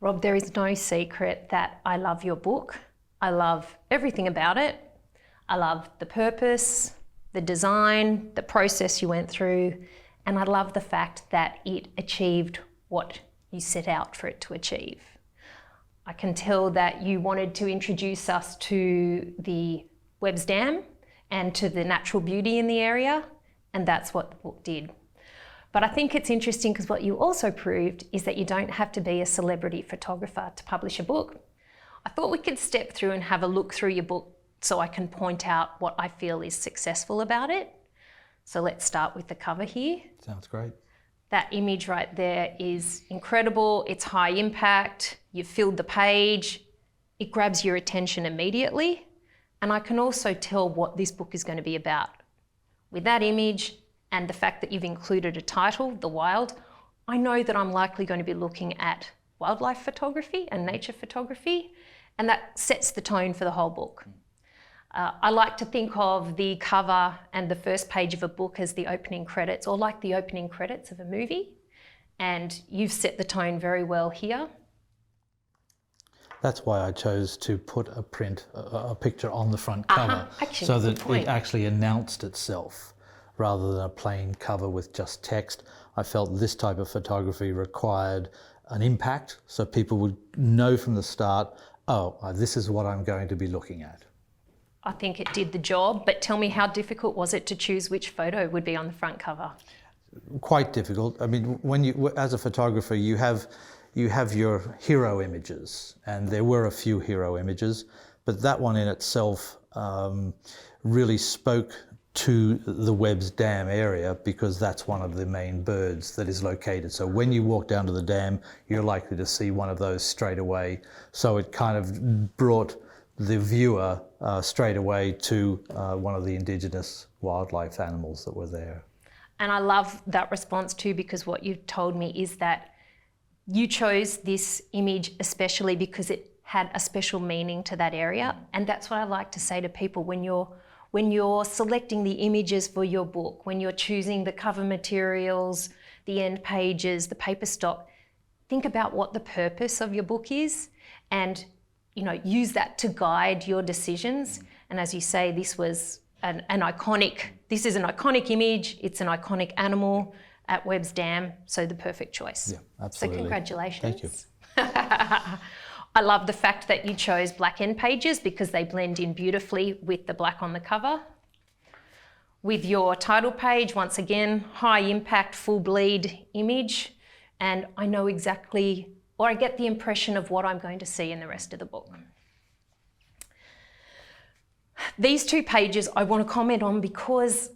Rob, there is no secret that I love your book. I love everything about it. I love the purpose, the design, the process you went through, and I love the fact that it achieved what you set out for it to achieve. I can tell that you wanted to introduce us to the Webb's Dam and to the natural beauty in the area, and that's what the book did. But I think it's interesting because what you also proved is that you don't have to be a celebrity photographer to publish a book. I thought we could step through and have a look through your book so I can point out what I feel is successful about it. So let's start with the cover here. Sounds great. That image right there is incredible. It's high impact. You've filled the page. It grabs your attention immediately. And I can also tell what this book is going to be about. With that image and the fact that you've included a title, The Wild, I know that I'm likely going to be looking at wildlife photography and nature photography, and that sets the tone for the whole book. I like to think of the cover and the first page of a book as the opening credits, or like the opening credits of a movie, and you've set the tone very well here. That's why I chose to put a picture on the front cover, so that it actually announced itself rather than a plain cover with just text. I felt this type of photography required an impact, so people would know from the start, oh, this is what I'm going to be looking at. I think it did the job, but tell me, how difficult was it to choose which photo would be on the front cover? Quite difficult. I mean, when you, as a photographer, you have your hero images, and there were a few hero images, but that one in itself really spoke to the Webb's Dam area because that's one of the main birds that is located. So when you walk down to the dam, you're likely to see one of those straight away. So it kind of brought the viewer straight away to one of the indigenous wildlife animals that were there. And I love that response too, because what you've told me is that you chose this image especially because it had a special meaning to that area. And that's what I like to say to people when you're selecting the images for your book, when you're choosing the cover materials, the end pages, the paper stock, think about what the purpose of your book is and use that to guide your decisions. And as you say, this was an iconic image, it's an iconic animal at Webb's Dam, so the perfect choice. Yeah, absolutely. So congratulations. Thank you. I love the fact that you chose black end pages because they blend in beautifully with the black on the cover. With your title page, once again, high impact, full bleed image, and I know exactly, or I get the impression of what I'm going to see in the rest of the book. These two pages I want to comment on because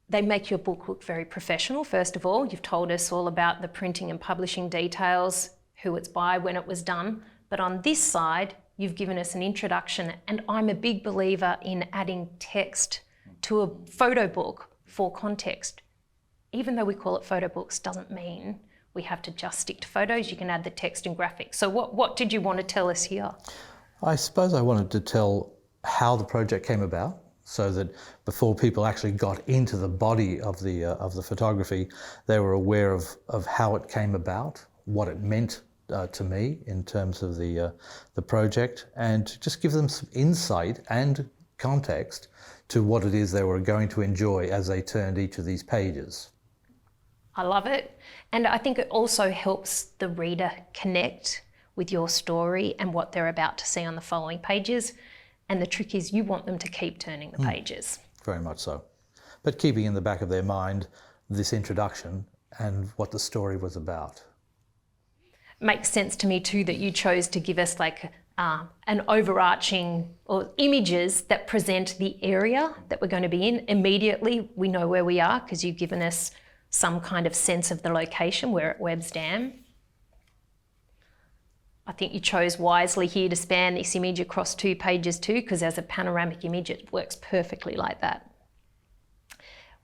they make your book look very professional. First of all, you've told us all about the printing and publishing details, who it's by, when it was done. But on this side, you've given us an introduction, and I'm a big believer in adding text to a photo book for context. Even though we call it photo books, doesn't mean we have to just stick to photos. You can add the text and graphics. So what did you want to tell us here? I suppose I wanted to tell how the project came about, so that before people actually got into the body of the photography, they were aware of how it came about, what it meant to me in terms of the project, and just give them some insight and context to what it is they were going to enjoy as they turned each of these pages. I love it. And I think it also helps the reader connect with your story and what they're about to see on the following pages. And the trick is you want them to keep turning the pages. Very much so. But keeping in the back of their mind this introduction and what the story was about. Makes sense to me too that you chose to give us like an overarching or images that present the area that we're going to be in. Immediately we know where we are because you've given us some kind of sense of the location. We're at Webb's Dam. I think you chose wisely here to span this image across two pages too, because as a panoramic image it works perfectly like that.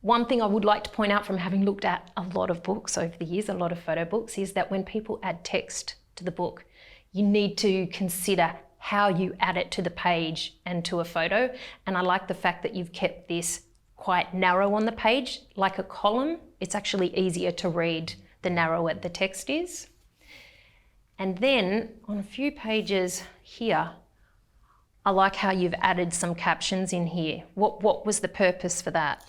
One thing I would like to point out from having looked at a lot of books over the years, a lot of photo books, is that when people add text to the book, you need to consider how you add it to the page and to a photo. And I like the fact that you've kept this quite narrow on the page, like a column. It's actually easier to read the narrower the text is. And then on a few pages here, I like how you've added some captions in here. What was the purpose for that?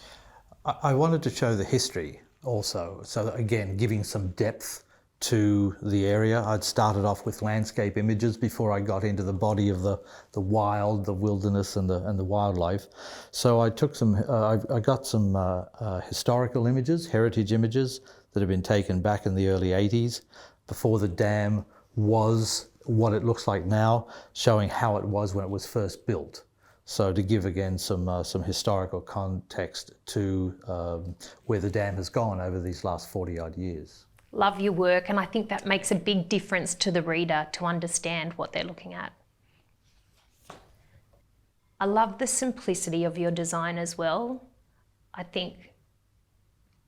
I wanted to show the history also. So again, giving some depth to the area. I'd started off with landscape images before I got into the body of the wild, the wilderness and the wildlife. So I took some, I got some historical images, heritage images that had been taken back in the early 80s before the dam was what it looks like now, showing how it was when it was first built. So to give again some historical context to where the dam has gone over these last 40-odd years. Love your work, and I think that makes a big difference to the reader to understand what they're looking at. I love the simplicity of your design as well. I think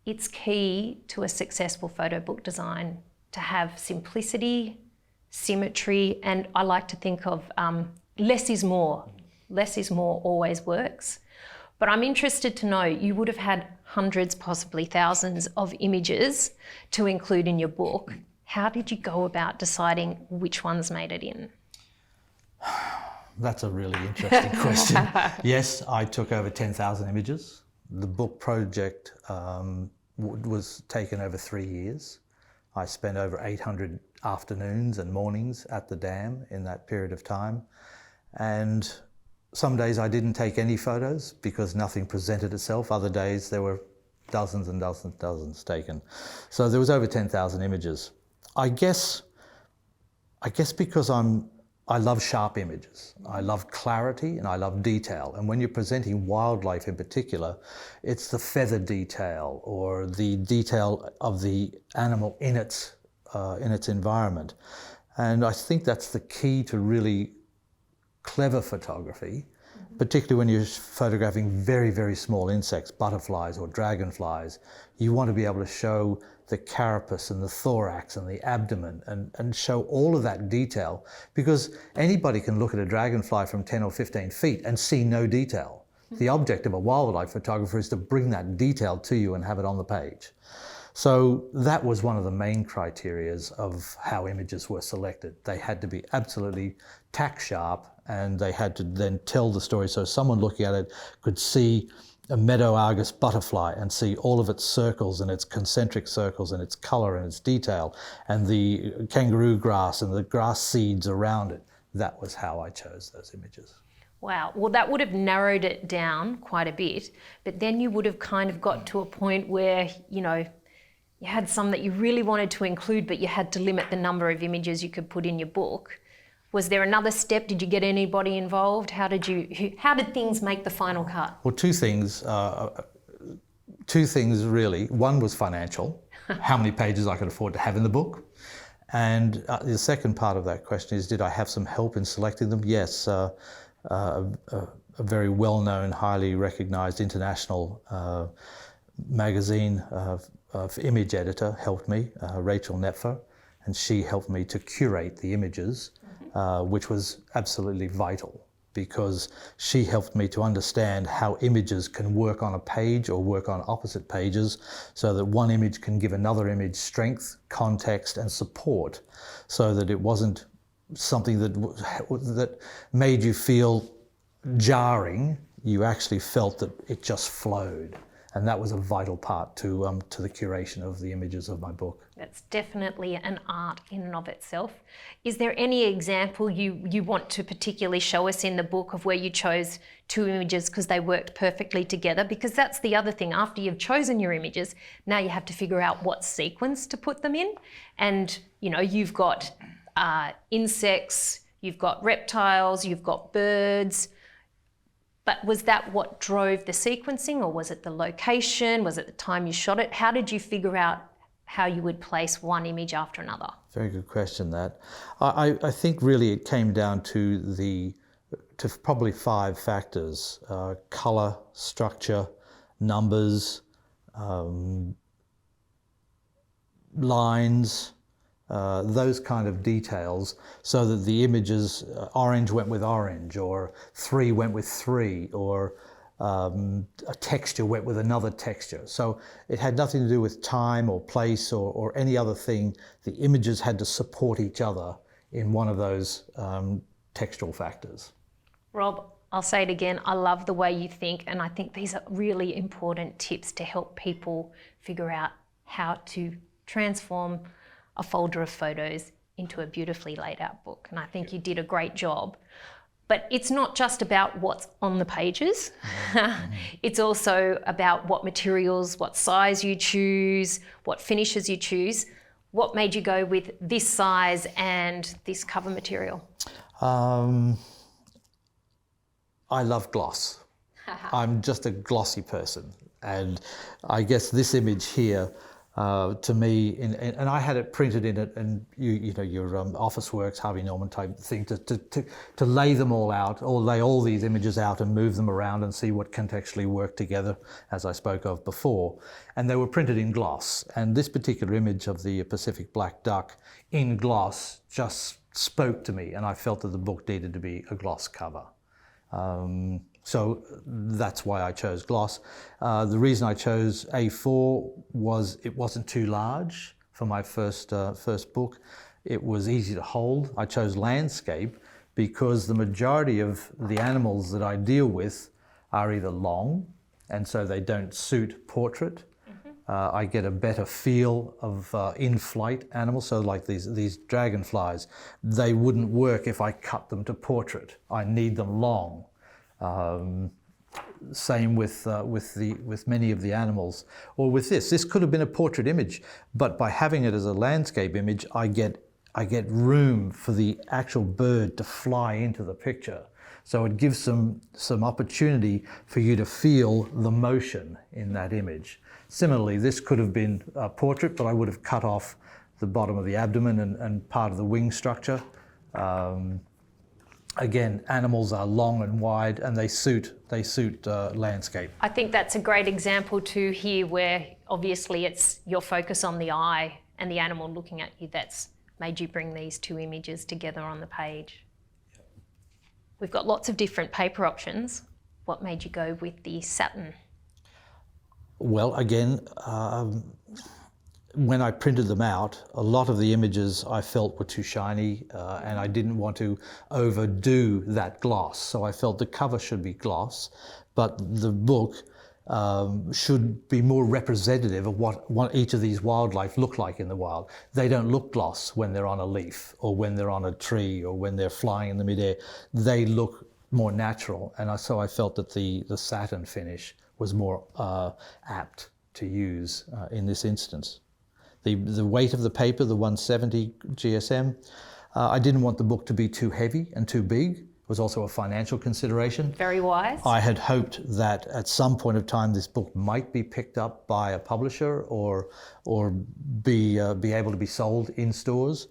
it's key to a successful photo book design to have simplicity, symmetry, and I like to think of less is more. Less is more always works. But I'm interested to know, you would have had hundreds, possibly thousands of images to include in your book. How did you go about deciding which ones made it in? That's a really interesting question. Yes, I took over 10,000 images. The book project was taken over 3 years. I spent over 800 afternoons and mornings at the dam in that period of time. And some days I didn't take any photos because nothing presented itself. Other days there were dozens and dozens and dozens taken. So there was over 10,000 images. I guess because I love sharp images. I love clarity and I love detail. And when you're presenting wildlife in particular, it's the feather detail or the detail of the animal in its environment. And I think that's the key to really clever photography, particularly when you're photographing very, very small insects, butterflies or dragonflies. You want to be able to show the carapace and the thorax and the abdomen and show all of that detail, because anybody can look at a dragonfly from 10 or 15 feet and see no detail. The object of a wildlife photographer is to bring that detail to you and have it on the page. So that was one of the main criterias of how images were selected. They had to be absolutely tack sharp, and they had to then tell the story so someone looking at it could see a meadow argus butterfly and see all of its circles and its concentric circles and its color and its detail and the kangaroo grass and the grass seeds around it. That was how I chose those images. Wow, well that would have narrowed it down quite a bit, but then you would have kind of got to a point where, you know, you had some that you really wanted to include, but you had to limit the number of images you could put in your book. Was there another step? Did you get anybody involved? How did things make the final cut? Well, two things really. One was financial, how many pages I could afford to have in the book. And the second part of that question is, did I have some help in selecting them? Yes, a very well-known, highly recognized international magazine image editor helped me, Rachel Nepfer, and she helped me to curate the images, which was absolutely vital, because she helped me to understand how images can work on a page or work on opposite pages, so that one image can give another image strength, context and support, so that it wasn't something that made you feel jarring. You actually felt that it just flowed. And that was a vital part to the curation of the images of my book. That's definitely an art in and of itself. Is there any example you want to particularly show us in the book of where you chose two images because they worked perfectly together? Because that's the other thing. After you've chosen your images, now you have to figure out what sequence to put them in. And you know, you've got insects, you've got reptiles, you've got birds. But was that what drove the sequencing, or was it the location? Was it the time you shot it? How did you figure out how you would place one image after another? Very good question, that. I think really it came down to probably 5 factors: color, structure, numbers, lines, those kind of details, so that the images, orange went with orange, or 3 went with 3, or a texture went with another texture. So it had nothing to do with time or place or any other thing. The images had to support each other in one of those textual factors. Rob, I'll say it again, I love the way you think, and I think these are really important tips to help people figure out how to transform a folder of photos into a beautifully laid out book. And I think you did a great job. But it's not just about what's on the pages. It's also about what materials, what size you choose, what finishes you choose. What made you go with this size and this cover material? I love gloss. I'm just a glossy person. And I guess this image here, to me, and I had it printed in it, and you know your Office Works, Harvey Norman type thing, to lay them all out, or lay all these images out and move them around and see what can actually work together, as I spoke of before. And they were printed in gloss. And this particular image of the Pacific black duck in gloss just spoke to me, and I felt that the book needed to be a gloss cover. So that's why I chose gloss. The reason I chose A4 was it wasn't too large for my first book. It was easy to hold. I chose landscape because the majority of the animals that I deal with are either long, and so they don't suit portrait. I get a better feel of in-flight animals. So like these dragonflies, they wouldn't work if I cut them to portrait. I need them long. Same with many of the animals. Or with this. This could have been a portrait image, but by having it as a landscape image, I get room for the actual bird to fly into the picture. So it gives some opportunity for you to feel the motion in that image. Similarly, this could have been a portrait, but I would have cut off the bottom of the abdomen and part of the wing structure. Again, animals are long and wide, and they suit landscape. I think that's a great example too here, where obviously it's your focus on the eye and the animal looking at you that's made you bring these two images together on the page. We've got lots of different paper options. What made you go with the satin? Well, again, when I printed them out, a lot of the images I felt were too shiny, and I didn't want to overdo that gloss. So I felt the cover should be gloss, but the book should be more representative of what each of these wildlife look like in the wild. They don't look gloss when they're on a leaf, or when they're on a tree, or when they're flying in the midair. They look more natural, and so I felt that the satin finish was more apt to use in this instance. The weight of the paper, the 170 GSM, I didn't want the book to be too heavy and too big. It was also a financial consideration. Very wise. I had hoped that at some point of time this book might be picked up by a publisher or be able to be sold in stores.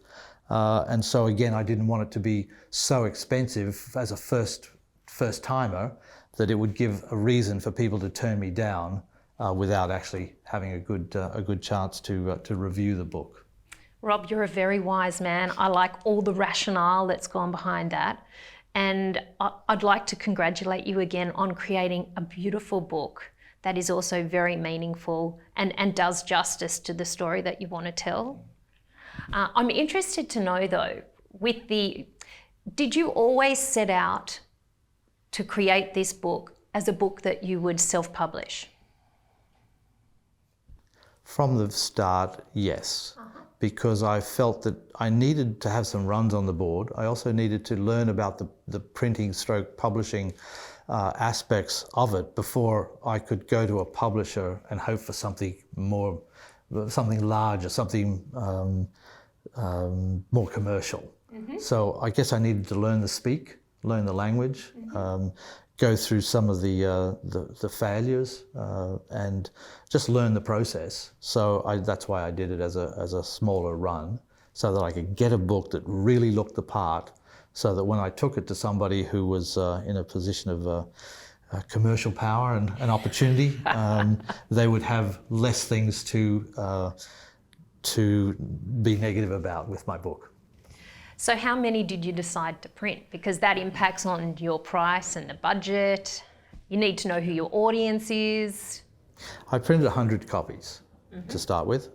And so again, I didn't want it to be so expensive as a first timer that it would give a reason for people to turn me down without actually having a good chance to review the book. Rob, you're a very wise man. I like all the rationale that's gone behind that. And I'd like to congratulate you again on creating a beautiful book that is also very meaningful and does justice to the story that you want to tell. I'm interested to know though, did you always set out to create this book as a book that you would self-publish? From the start, yes, because I felt that I needed to have some runs on the board. I also needed to learn about the printing stroke publishing aspects of it before I could go to a publisher and hope for something larger, something more commercial. So I guess I needed to learn the language, go through some of the failures, and just learn the process. So that's why I did it as a smaller run, so that I could get a book that really looked the part, so that when I took it to somebody who was in a position of commercial power and opportunity, they would have less things to be negative about with my book. So how many did you decide to print? Because that impacts on your price and the budget. You need to know who your audience is. I printed 100 copies to start with.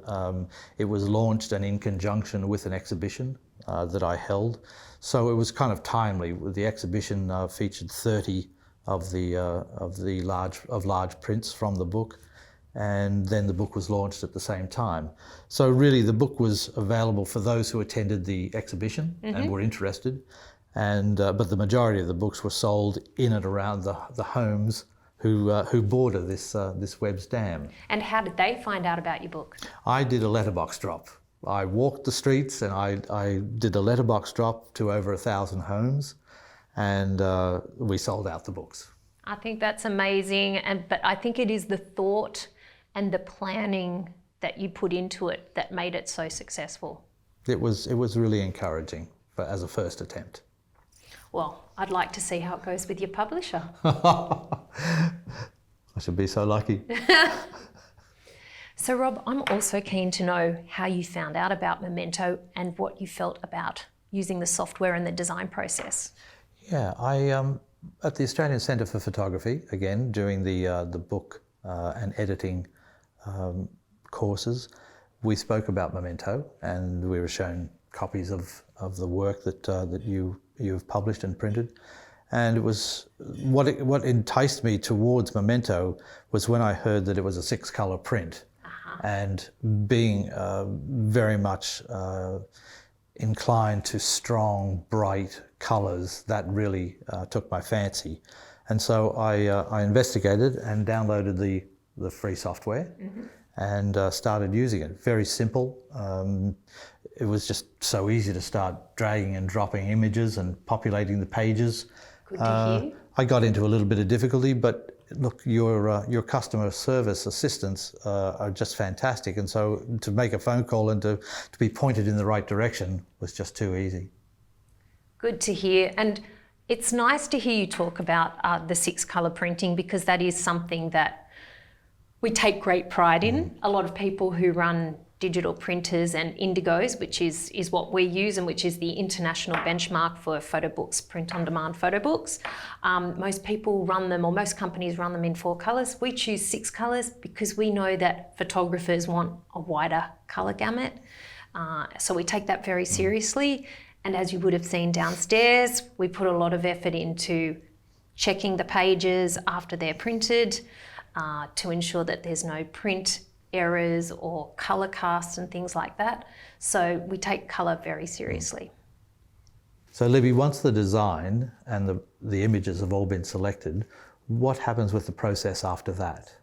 It was launched and in conjunction with an exhibition that I held. So it was kind of timely. The exhibition featured 30 of large prints from the book, and then the book was launched at the same time. So really the book was available for those who attended the exhibition and were interested, and but the majority of the books were sold in and around the homes who border this Webb's Dam. And how did they find out about your book? I did a letterbox drop. I walked the streets and I did a letterbox drop to over 1,000 homes, and we sold out the books. I think that's amazing, but I think it is the thought and the planning that you put into it that made it so successful. It was really encouraging as a first attempt. Well, I'd like to see how it goes with your publisher. I should be so lucky. So Rob, I'm also keen to know how you found out about Momento and what you felt about using the software and the design process. Yeah, I at the Australian Centre for Photography, again, during the book and editing courses, we spoke about Momento, and we were shown copies of the work that you've published and printed. And it was what enticed me towards Momento was when I heard that it was a 6-colour print, and being very much inclined to strong, bright colours, that really took my fancy. And so I investigated and downloaded the free software and started using it. Very simple. It was just so easy to start dragging and dropping images and populating the pages. Good to hear. I got into a little bit of difficulty, but look, your customer service assistants are just fantastic, and so to make a phone call and to be pointed in the right direction was just too easy. Good to hear. And it's nice to hear you talk about the 6-colour printing, because that is something that we take great pride in. A lot of people who run digital printers and indigos, which is what we use and which is the international benchmark for photo books, print-on-demand photo books. Most people run them, or most companies run them in 4 colours. We choose 6 colours because we know that photographers want a wider colour gamut. So we take that very seriously. And as you would have seen downstairs, we put a lot of effort into checking the pages after they're printed to ensure that there's no print errors or colour casts and things like that. So we take colour very seriously. So Libby, once the design and the images have all been selected, what happens with the process after that?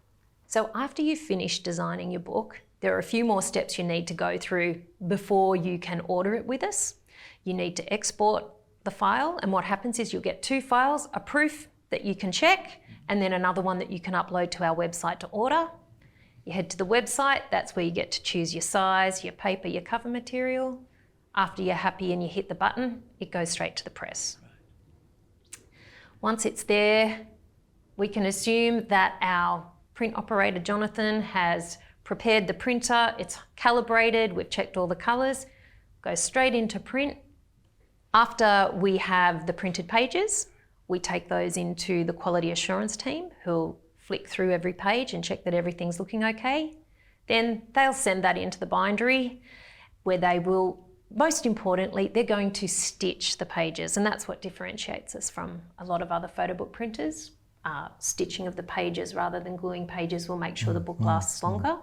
So after you've finished designing your book, there are a few more steps you need to go through before you can order it with us. You need to export the file, and what happens is you'll get 2 files, a proof that you can check, and then another one that you can upload to our website to order. You head to the website, that's where you get to choose your size, your paper, your cover material. After you're happy and you hit the button, it goes straight to the press. Once it's there, we can assume that our print operator, Jonathan, has prepared the printer, it's calibrated, we've checked all the colours, goes straight into print. After we have the printed pages, we take those into the quality assurance team, who'll flick through every page and check that everything's looking okay. Then they'll send that into the bindery, where they will, most importantly, they're going to stitch the pages, and that's what differentiates us from a lot of other photo book printers. Stitching of the pages rather than gluing pages will make sure the book lasts longer.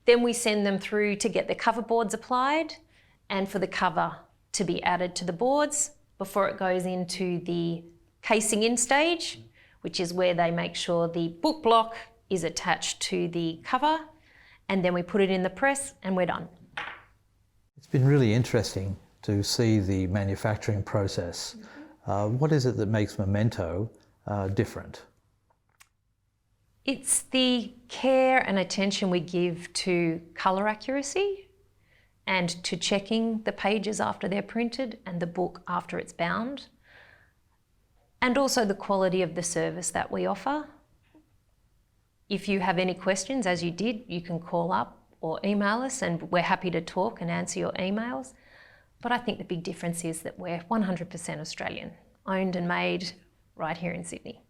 Then we send them through to get the cover boards applied, and for the cover to be added to the boards before it goes into the casing in stage, which is where they make sure the book block is attached to the cover, and then we put it in the press and we're done. It's been really interesting to see the manufacturing process. What is it that makes Momento different? It's the care and attention we give to colour accuracy and to checking the pages after they're printed and the book after it's bound, and also the quality of the service that we offer. If you have any questions, as you did, you can call up or email us, and we're happy to talk and answer your emails. But I think the big difference is that we're 100% Australian, owned and made right here in Sydney.